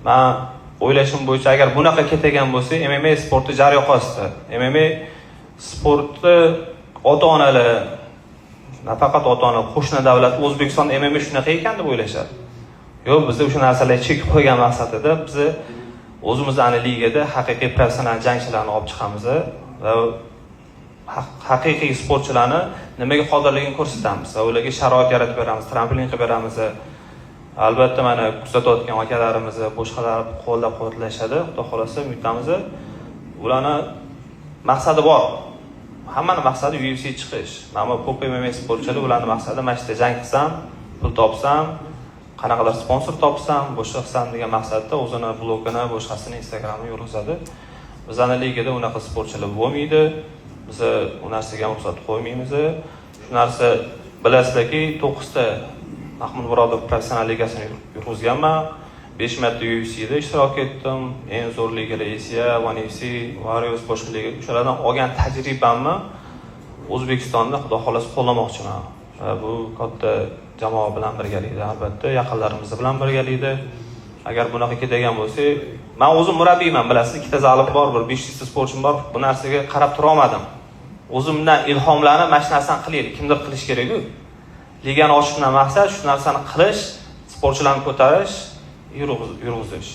Men o'ylashim bo'yicha agar bunaqa ketagan bo'lsa, MMA sporti jar yo'qosdi. MMA sporti ota-onalar, nafaqat ota-ona, qo'shni davlat O'zbekistonda MMA shunaqa ekan deb o'ylashadi. Yo'q, biz o'sha narsalarga chek qo'ygan maqsadida biz o'zimizni ligada haqiqiy professional jangchilarni olib chiqamiz va haqiqiy sportchilarni nimaga qodirligini ko'rsatamiz va ularga sharoit yaratib beramiz, tramplin qilib beramiz. Albatta mana kuzatayotgan akalarimiz, boshqalar qo'llab-quvvatlashadi. Xudo xolasa umidamiz. Ularni maqsadi bor. Hammaning maqsadi UFC chiqish. Mana bu MMA sportchilar ularning maqsadi mana shu jang qilsam, pul topsam, qanaqadir sponsor topsam, boshqa qilsam degan maqsadda o'zini blogini, boshqasini Instagramini yurg'izadi. Bizning ligada unaqa sportchilar bo'lmaydi. Biz u narsaga ruxsat qo'ymaymiz. Shu narsa bilasizlarki, 9 ta Mahmud Murodov professional ligasini yurg'izganman. 5 marta UFC'da ishtirok etdim. Eng zo'r ligalar Asia, One FC, Warriors boshqa liga. Shulardan olgan tajribamni O'zbekistonda xudo xolasa qo'llamoqchiman. Bu katta jamoa bilan birgalikda, albatta yaqinlarimiz bilan birgalikda. Agar bunaqa ketadigan bo'lsa, men o'zim murabbiyman, bilasiz, ikkita zalim bor, bir 500 ta sportchim bor. Bu narsaga qarab tura olmadim. O'zimdan ilhomlanib, mana shu narsani qilaylik, kimdir qilish kerak-ku. Ligani ochishdan maqsad shu narsani qilish, sportchilarni ko'tarish, yurg'izish.